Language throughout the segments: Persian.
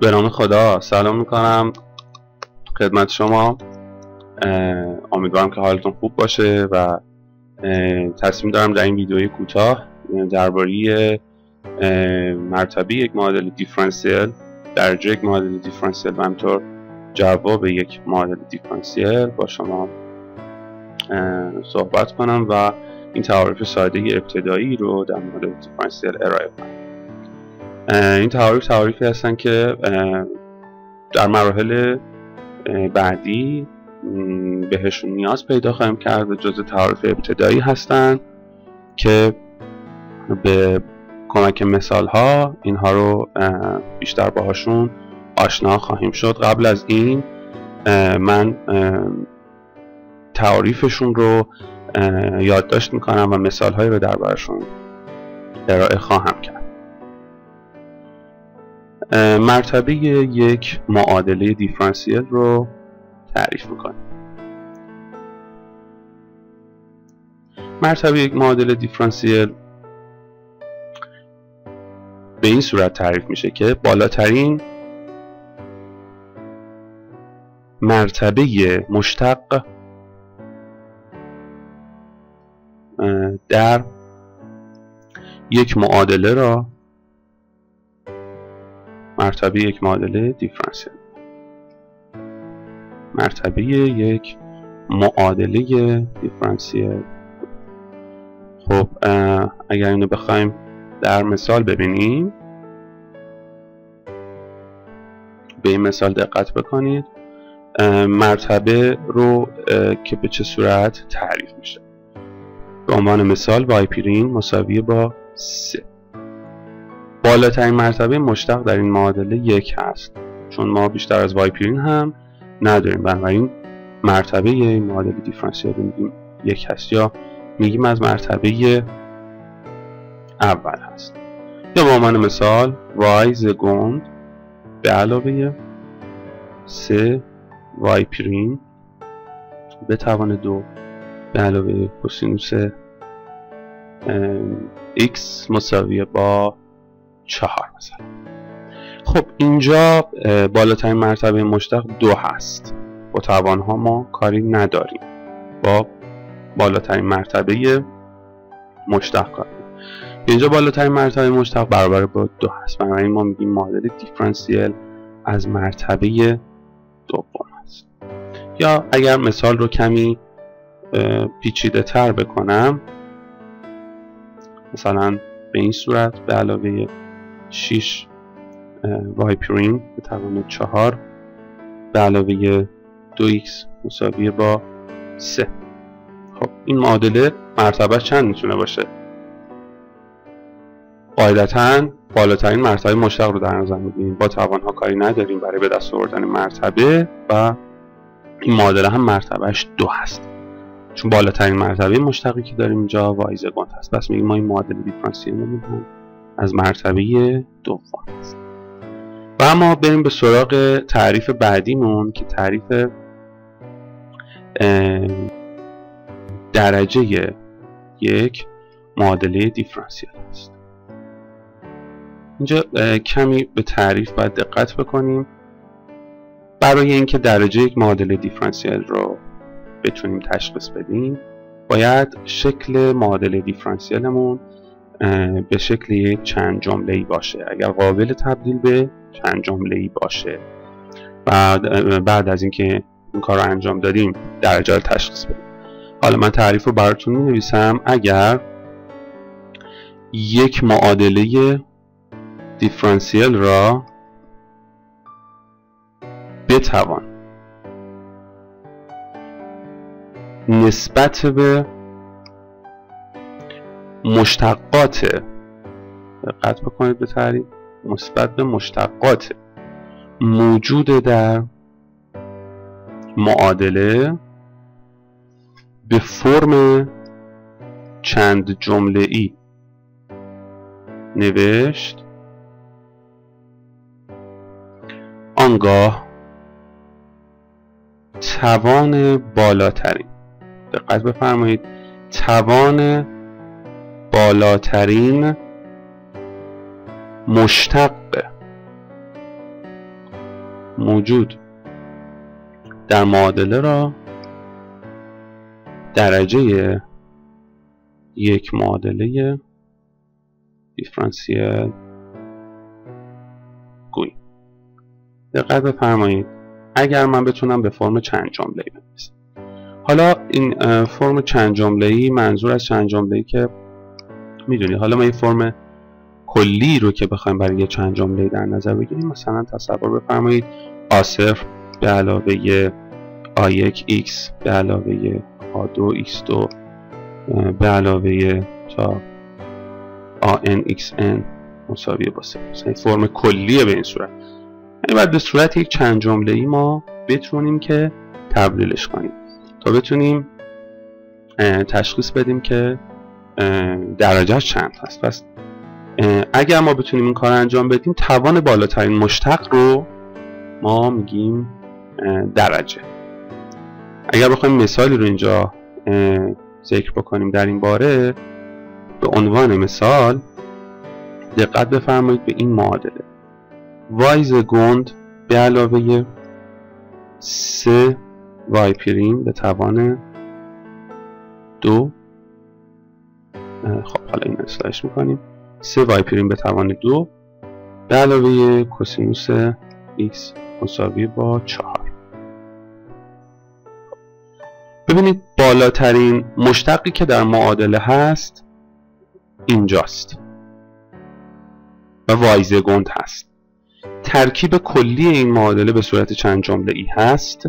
به نام خدا سلام میکنم خدمت شما. امیدوارم که حالتون خوب باشه و تصمیم دارم در این ویدیوی کوتاه درباره مرتبه یک معادله دیفرانسیل، درجه یک معادله دیفرانسیل و همینطور جواب یک معادله دیفرانسیل با شما صحبت کنم و این تعاریف ساده ابتدایی رو در مورد دیفرانسیل ارائه کنم. این تعاریفی هستن که در مراحل بعدی بهشون نیاز پیدا خواهیم کرد و جزء تعاریف ابتدایی هستن که به کمک مثال ها اینها رو بیشتر باهاشون آشنا خواهیم شد. قبل از این من تعاریفشون رو یادداشت میکنم و مثال هایی رو دربارشون ارائه خواهم کرد. مرتبه یک معادله دیفرانسیل رو تعریف میکنیم. مرتبه یک معادله دیفرانسیل به این صورت تعریف میشه که بالاترین مرتبه مشتق در یک معادله را مرتبه یک معادله دیفرانسیل. مرتبه یک معادله دیفرانسیل. خب اگر اینو بخوایم در مثال ببینیم، به این مثال دقت بکنید. مرتبه رو که به چه صورت تعریف میشه. به عنوان مثال وایپرین مساوی با 3. بالاترین مرتبه مشتق در این معادله 1 هست، چون ما بیشتر از وایپرین هم نداریم، بنابراین مرتبه این معادله دیفرانسیل میگیم 1 هست، یا میگیم از مرتبه اول هست. یا به عنوان مثال y زگوند به علاوه 3 وایپرین به توان 2 به علاوه کوسینوس x مساوی با 4 مثلا. خب اینجا بالاترین مرتبه مشتق 2 هست. با توانها ما کاری نداریم، با بالاترین مرتبه مشتق کاری. اینجا بالاترین مرتبه مشتق برابر با 2 هست، بنابراین ما میگیم معادله دیفرانسیل از مرتبه دوم هست. یا اگر مثال رو کمی پیچیده تر بکنم، مثلا به این صورت به علاوه 6 وایپرین به توان 4 به علاوه 2x مساوی با 3. خب این معادله مرتبه چند میتونه باشه؟ قاعدتاً بالاترین مرتبه مشتق رو در نظر میگیریم، با توانها کاری نداریم برای به دست آوردن مرتبه و این معادله هم مرتبهش 2 هست، چون بالاترین مرتبه مشتقی که داریم اینجا y زگوند هست. پس میگیم ما این معادله دیفرانسیل هم از مرتبه دوم هست. و اما بریم به سراغ تعریف بعدیمون که تعریف درجه یک معادله دیفرانسیل است. اینجا کمی به تعریف باید دقت بکنیم. برای اینکه درجه یک معادله دیفرانسیل رو بتونیم تشخیص بدیم، باید شکل معادله دیفرانسیلمون به شکل یک چند جمله‌ای باشه. اگر قابل تبدیل به چند جمله‌ای باشه، بعد از اینکه این کار رو انجام دادیم درجه رو تشخیص بدیم. حالا من تعریف رو براتون می‌نویسم. اگر یک معادله دیفرانسیل را بتوان نسبت به مشتقات، دقت بکنید به تعریف، نسبت به مشتقات موجود در معادله به فرم چند جمله‌ای نوشت، آنگاه توان بالاترین، دقت بفرمایید، توان بالاترین مشتق موجود در معادله را درجه یک معادله دیفرانسیل گوییم. دقت بفرمایید اگر من بتونم به فرم چند جمله‌ای بنویسم. حالا این فرم چند جمله‌ای منظور از چند جمله‌ای که میدونی، حالا ما این فرم کلی رو که بخوایم برای یه چند جمله‌ای در نظر بگیریم، مثلا تصور بفرمایید A0 به علاوه A1 X به علاوه A2 X2 به علاوه تا AN XN مساوی با 0. این فرم کلیه به این صورت. یعنی باید به صورت یک چند جمله‌ای ما بتونیم که تبدیلش کنیم تا بتونیم تشخیص بدیم که درجهش چند هست. پس اگر ما بتونیم این کار انجام بدیم، توان بالاترین مشتق رو ما میگیم درجه. اگر بخوایم مثالی رو اینجا ذکر بکنیم در این باره، به عنوان مثال دقت بفرمایید به این معادله y زگند به علاوه 3 y پریم به توان 2. خب حالا این اصلاحش میکنیم 3 y پریم به توان 2 به علاوه کوسینوس x مساوی با 4. ببینید بالاترین مشتقی که در معادله هست اینجاست و y زگند هست. ترکیب کلی این معادله به صورت چند جمله‌ای هست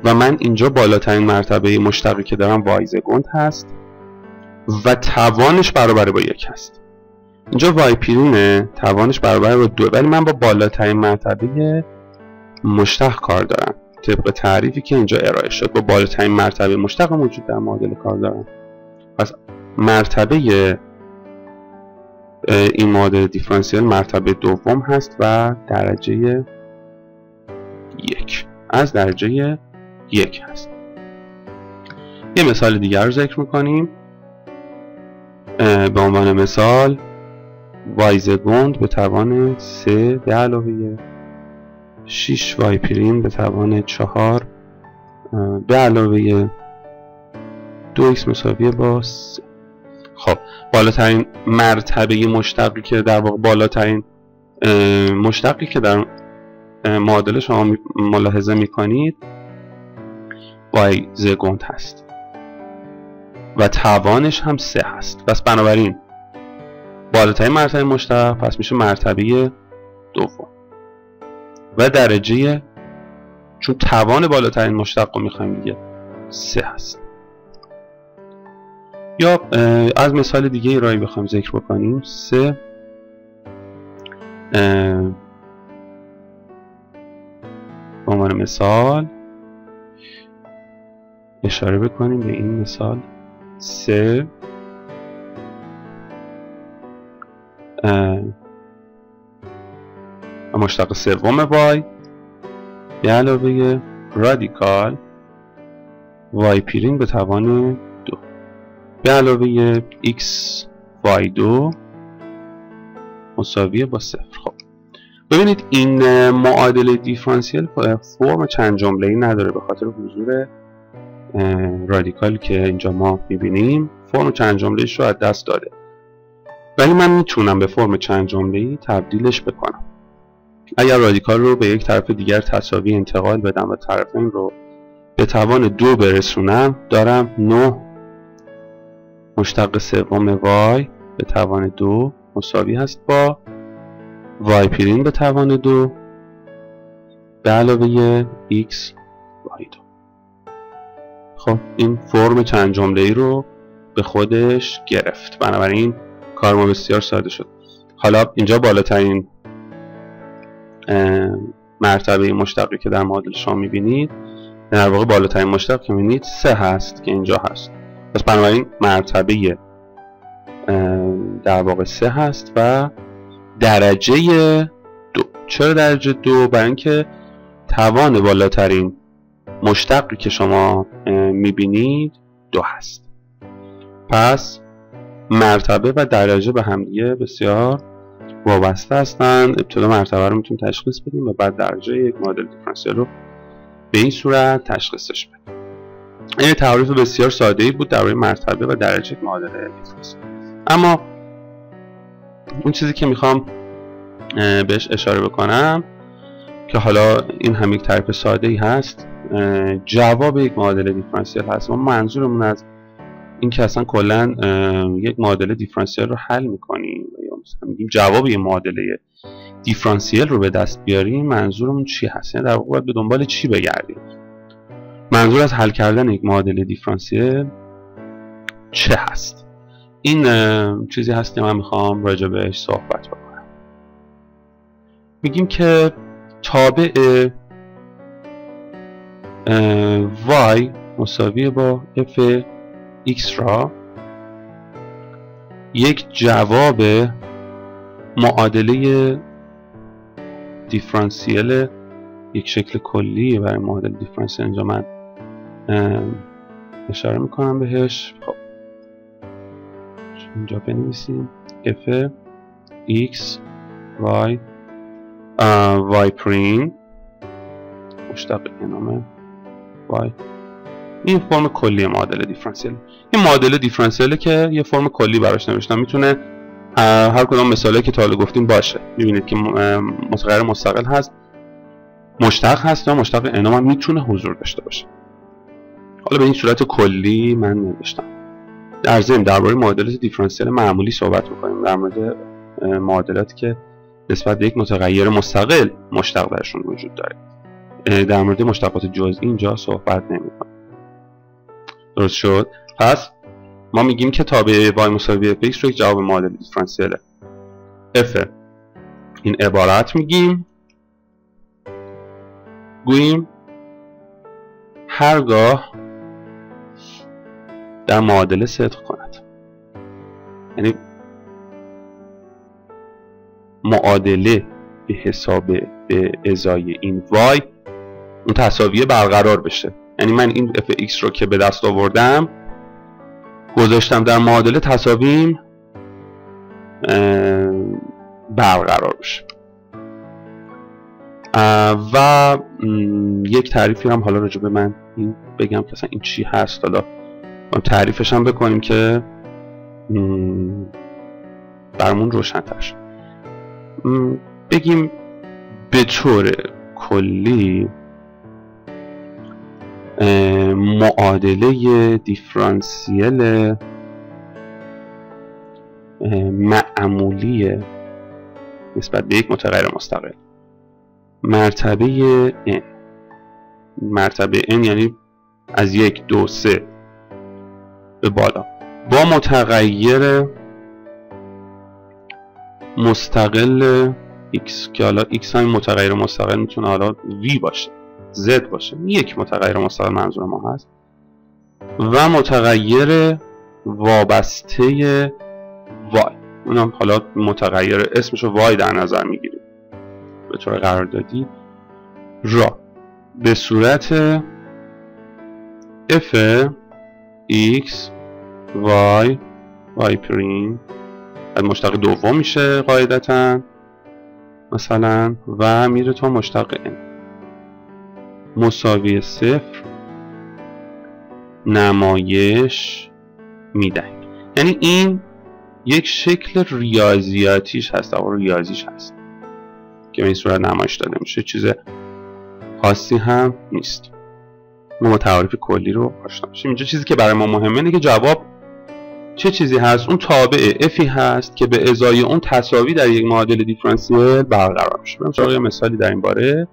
و من اینجا بالاترین مرتبه مشتقی که دارم y زگند هست و توانش برابر با 1 هست. اینجا y پریمه، توانش برابر با 2، ولی من با بالاترین مرتبه مشتق کار دارم. طبق تعریفی که اینجا ارائه شد با بالاترین مرتبه مشتق موجود در معادله کار دارم. پس مرتبه این معادله دیفرانسیل مرتبه دوم هست و درجه 1 از درجه 1 هست. یه مثال دیگر رو ذکر میکنیم. به عنوان مثال y زگند به توان 3 به علاوه 6 y پریم به توان 4 به علاوه 2x مساوی با 3. خب بالاترین مرتبه مشتقی که در واقع بالاترین مشتقی که در معادله شما ملاحظه میکنید y زگند هست و توانش هم 3 هست. پس بنابراین بالاترین مرتبه مشتق پس میشه مرتبه دوم و درجه، چون توان بالاترین مشتق رو میخوایم دیگه 3 هست. یا از مثال دیگه ای رایی بخوایم ذکر بکنیم 3 به عنوان مثال اشاره بکنیم به این مثال 3 مشتق سوم y به علاوه رادیکال y پریم به توان 2 به علاوه x y2 مساوی با 0. خب ببینید این معادله دیفرانسیل فرم چند جمله‌ای نداره به خاطر حضور رادیکالی که اینجا ما میبینیم. فرم چند جمله‌ایش رو از دست داده، ولی من میتونم به فرم چند جمله‌ای تبدیلش بکنم. اگر رادیکال رو به یک طرف دیگر تساوی انتقال بدم و طرفین رو به توان 2 برسونم، دارم 9 مشتق سوم y به توان 2 مساوی هست با y پریم به توان 2 به علاوه x y2. خب این فرم چند جمله‌ای رو به خودش گرفت. بنابراین کار ما بسیار ساده شد. حالا اینجا بالاترین مرتبه مشتقی که در معادله شما میبینید، در واقع بالاترین مشتق که میبینید 3 هست که اینجا هست. پس بنابراین مرتبه در واقع 3 هست و درجه 2. چرا درجه 2؟ برای اینکه توان بالاترین مشتقی که شما میبینید 2 هست. پس مرتبه و درجه به همدیگه بسیار وابسته هستن. ابتدا مرتبه رو میتونیم تشخیص بدیم و بعد درجه یک معادله دیفرانسیل رو به این صورت تشخیصش بدیم. این تعریف بسیار ساده‌ای بود درباره مرتبه و درجه یک معادله دیفرانسیل. اما اون چیزی که میخوام بهش اشاره بکنم که حالا این هم یک تعریف ساده‌ای هست، جواب یک معادله دیفرانسیل هست. ما منظورمون از این که اصلا کلا یک معادله دیفرانسیل رو حل میکنیم یا مثلا میگیم جواب یک معادله دیفرانسیل رو به دست بیاریم، منظورمون چی هست؟ یعنی در واقع باید به دنبال چی بگردیم؟ منظور از حل کردن یک معادله دیفرانسیل چه هست؟ این چیزی هست که من میخوام راجع بهش صحبت بکنم. میگیم که تابع y مساوی با f x را یک جواب معادله دیفرانسیل یک شکل کلی برای معادله دیفرانسیل اینجا من اشاره میکنم بهش. خب اینجا بنویسیم f x y y پریم مشتق نام y، این فرم کلی معادله دیفرانسیل. این معادله دیفرانسیله که یه فرم کلی براش نوشتم، میتونه هر کدام مثالی که تا حالا گفتیم باشه. میبینید که متغیر مستقل هست، مشتق هست و مشتق انام هم میتونه حضور داشته باشه. حالا به این صورت کلی من نوشتم. در ضمن درباره معادلات دیفرانسیل معمولی صحبت می‌کنیم، در مورد معادلاتی که نسبت به یک متغیر مستقل مشتق درشون وجود داره. در مورد مشتقات جزئی اینجا صحبت نمی‌کنیم. درست شد؟ پس ما میگیم که تابع y مساوی f x رو یک جواب معادله دیفرانسیل f این عبارت میگیم، گوییم هرگاه در معادله صدق کند، یعنی معادله به حساب به ازای این y اون تساویه برقرار بشه. یعنی من این f(x) رو که به دست آوردم گذاشتم در معادله تساویم برقرار بشه. و یک تعریفی هم حالا راجع به من این بگم که اصلا این چی هست، حالا تعریفش هم بکنیم که برامون روشن‌تر شه. بگیم به طور کلی معادله دیفرانسیل معمولی نسبت به یک متغیر مستقل مرتبه n، مرتبه n یعنی از 1 2 3 به بالا، با متغیر مستقل x که حالا x هم متغیر مستقل میتونه حالا v باشه، z باشه، یک متغیر مستقل منظور ما هست، و متغیر وابسته y، اونم حالا متغیر اسمشو y در نظر میگیریم به طور قراردادی را به صورت f x y y پریم از مشتق دوم میشه قاعدتا مثلا و میره تا مشتق n مساوی 0 نمایش میدهیم. یعنی این یک شکل ریاضیاتیش هست، او ریاضیش هست که به این صورت نمایش داده میشه، چیز خاصی هم نیست. ما تعریف کلی رو آشنا بشیم. اینجا چیزی که برای ما مهمه اینه که جواب چه چیزی هست. اون تابع افی هست که به ازای اون تساوی در یک معادله دیفرانسیل برقرار میشه. بریم سراغ مثالی در این باره.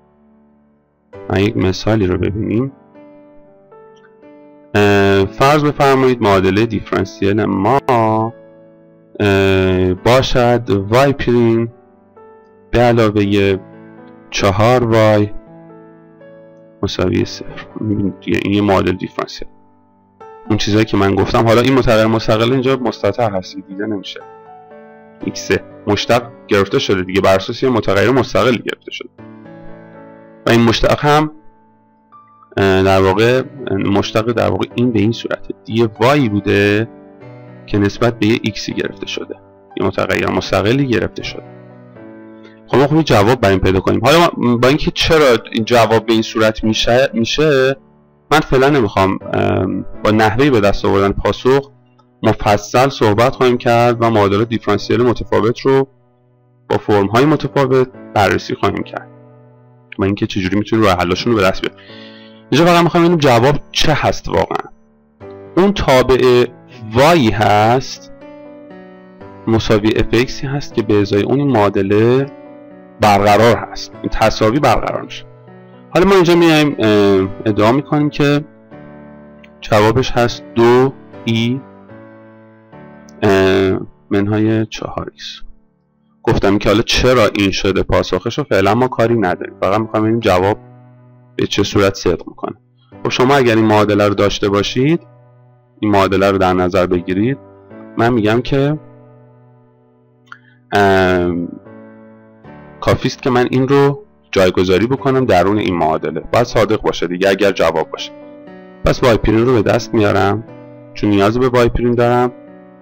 من یک مثالی رو ببینیم. فرض بفرمایید معادله دیفرانسیل ما باشد y پریم به علاوه 4y مساوی 0. میبینید این یه معادله دیفرانسیل. اون چیزایی که من گفتم، حالا این متغیر مستقل اینجا مستتر هست دیده نمیشه، x مشتق گرفته شده دیگه، بر اساس یه متغیر مستقل گرفته شده و این مشتق هم در واقع مشتق در واقع این به این صورته دی y بوده که نسبت به یه x گرفته شده، یه متغیر مستقلی گرفته شده. خب ما جواب برای این پیدا کنیم. حالا با اینکه چرا این جواب به این صورت میشه من فعلا نمیخوام با نحوهی به دست آوردن پاسخ مفصل صحبت خواهیم کرد و معادلات دیفرانسیل متفاوت رو با فرم‌های متفاوت بررسی خواهیم کرد و اینکه چجوری میتونیم راه حلاشون رو به دست بیاریم. اینجا فقط میخوام ببینیم جواب چه هست واقعا. اون تابع y هست مساوی fx هست که به ازای اون این معادله برقرار هست، این تساوی برقرار میشه. حالا ما اینجا میایم ادعا میکنیم که جوابش هست 2i منهای 4x. گفتم که حالا چرا این شده پاسخش رو فعلا ما کاری نداریم، فقط میخوام ببینیم جواب به چه صورت صدق میکنه. خب شما اگر این معادله رو داشته باشید، این معادله رو در نظر بگیرید، من میگم که کافیست که من این رو جایگذاری بکنم درون این معادله. باید صادق باشه دیگه اگر جواب باشه. پس وای پریم رو به دست میارم چون نیاز به وای پریم دارم.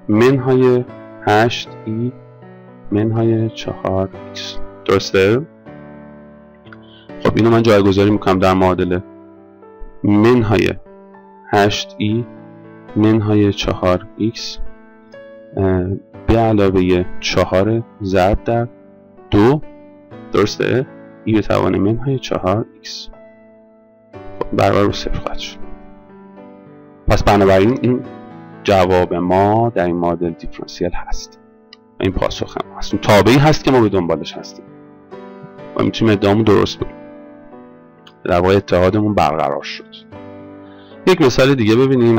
منهای 8i منهای 4x. درسته؟ خب اینو من جایگذاری میکنم در معادله. منهای 8i منهای 4x به علاوه 4 ضرب در 2. درسته؟ ای به توان منهای 4x برابر رو 0 خواهد شد. پس بنابراین این جواب ما در این معادله دیفرانسیل هست و این پاسخ هم هست. اون تابعی هست که ما به دنبالش هستیم و میتونیم ادعامون درست بگیم. در واقع اتحادمون برقرار شد. یک مثال دیگه ببینیم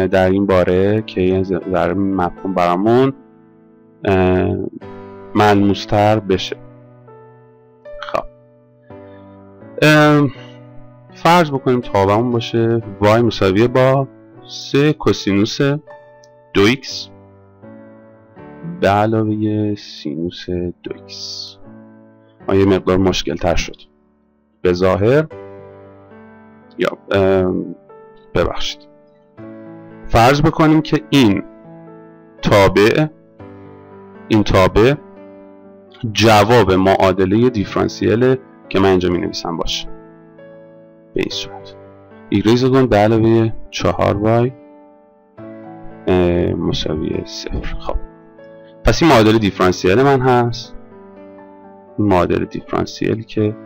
در این باره که ذره مفهوم برامون ملموس‌تر بشه. خب فرض بکنیم تابعمون باشه y مساویه با 3 کوسینوس 2x به علاوه سینوس 2x. یه مقدار مشکل تر شد به ظاهر، یا ببخشید. فرض بکنیم که این تابع جواب معادله دیفرانسیل که من اینجا می نویسم باشه به این صورت ایگریزگون به علاوه 4y مساوی 0. خب پس این معادله دیفرانسیل من هست. این معادله دیفرانسیلی که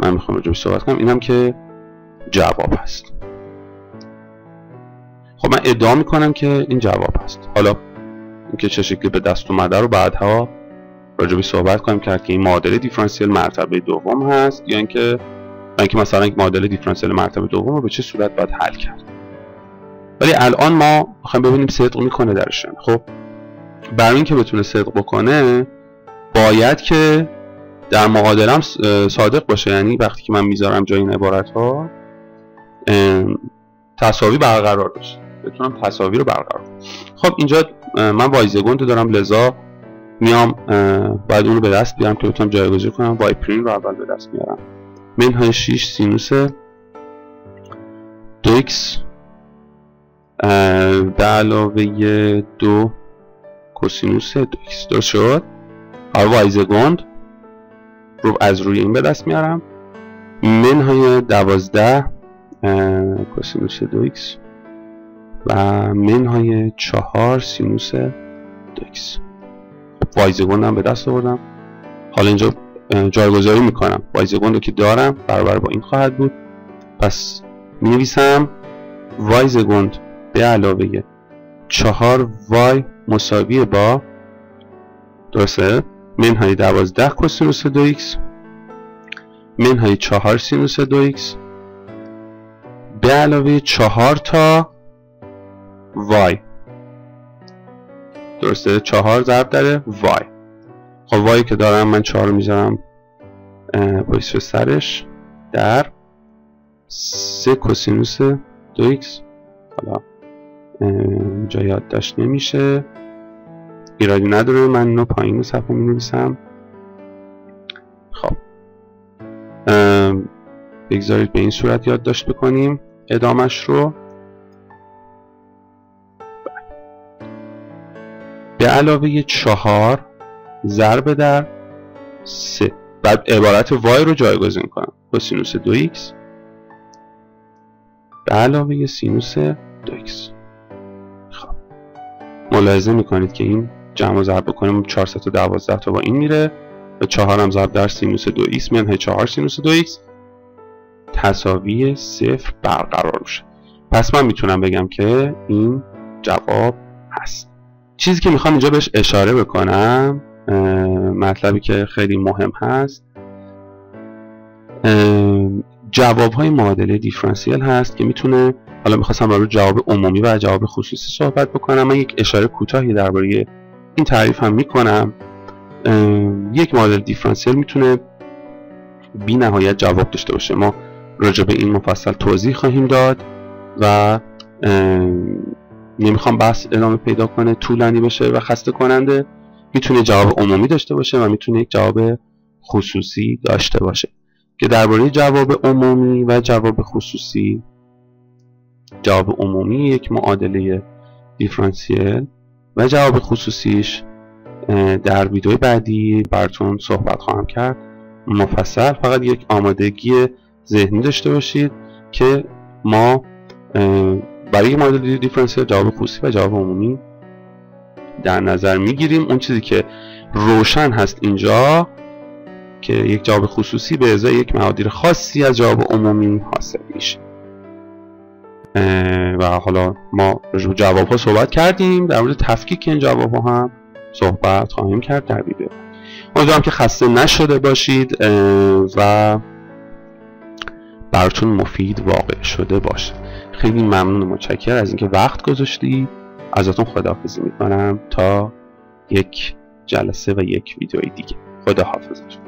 من میخوام راجعش صحبت کنم اینم که جواب هست. خب من ادعا میکنم که این جواب هست. حالا اینکه چه شکلی به دست اومده رو بعدها راجعش صحبت کنیم کرد که این معادله دیفرانسیل مرتبه دوم هست یا اینکه مثلا این معادله دیفرانسیل مرتبه دوم رو به چه صورت باید حل کرد. ولی الان ما میخوایم ببینیم صدق میکنه درش. خب برای اینکه بتونه صدق بکنه باید که در معادله‌ام صادق باشه، یعنی وقتی که من میذارم جای این عبارت ها تساوی برقرار بشه، بتونم تساوی رو برقرار کنم. خب اینجا من وایزگوند دارم، لذا میام باید اون رو به دست بیارم که بتونم جایگذاری کنم. وای پریم رو اول به دست میارم. منهای 6 سینوس 2x به علاوه 2 کوسینوس 2x. درست شد؟ حالا وایزگوند رو از روی این به دست میارم. منهای 12 کوسینوس 2x و منهای 4 سینوس 2x. وایزگوند هم به دست آوردم. حالا اینجا جایگذاری میکنم. وایزگوند رو که دارم برابر با این خواهد بود. پس می نویسم وایزگوند به علاوه 4y مساوی با درسته منهای 12 کوسینوس 2x منهای 4 سینوس 2x به علاوه 4 تا y. درسته 4 ضرب در y. خب y که دارم من 4 رو میذارم پشت سرش در 3 کوسینوس 2x. حالا جا یادداشت نمیشه، ایرادی نداره، من اینو پایین صفحه می نویسم. خب بگذارید به این صورت یادداشت بکنیم ادامش رو. به علاوه 4 ضرب در 3. بعد عبارت y رو جایگزین کنم با سینوس 2x به علاوه سینوس 2x. خب ملاحظه میکنید که این جمع و ضرب بکنیم 412 تا با این میره و 4 هم ضرب در سینوس 2x میان 4 سینوس 2x تساوی 0 برقرار میشه. پس من میتونم بگم که این جواب هست. چیزی که میخوام اینجا بهش اشاره بکنم، مطلبی که خیلی مهم هست، جوابهای معادله دیفرانسیل هست که میتونه، حالا میخواستم برای جواب عمومی و جواب خصوصی صحبت بکنم. من یک اشاره کوتاهی درباره این تعریف هم میکنم. یک معادله دیفرانسیل میتونه بی نهایت جواب داشته باشه. ما راجع به این مفصل توضیح خواهیم داد و نمیخوام بحث ادامه پیدا کنه، طولانی بشه و خسته کننده. میتونه جواب عمومی داشته باشه و میتونه یک جواب خصوصی داشته باشه که درباره جواب عمومی و جواب خصوصی، جواب عمومی یک معادله دیفرانسیل و جواب خصوصیش در ویدیوی بعدی براتون صحبت خواهم کرد مفصل. فقط یک آمادگی ذهنی داشته باشید که ما برای معادله دیفرانسیل جواب خصوصی و جواب عمومی در نظر میگیریم. اون چیزی که روشن هست اینجا که یک جواب خصوصی به ازای یک مقادیر خاصی از جواب عمومی حاصل میشه. و حالا ما راجع به جواب ها صحبت کردیم، در مورد تفکیک این جواب ها هم صحبت خواهیم کرد در ویدیو. امیدوارم که خسته نشده باشید و براتون مفید واقع شده باشه. خیلی ممنون و متشکرم از اینکه وقت گذاشتید. ازتون خداحافظی میکنم تا یک جلسه و یک ویدیوی دیگه. خدا حافظتون.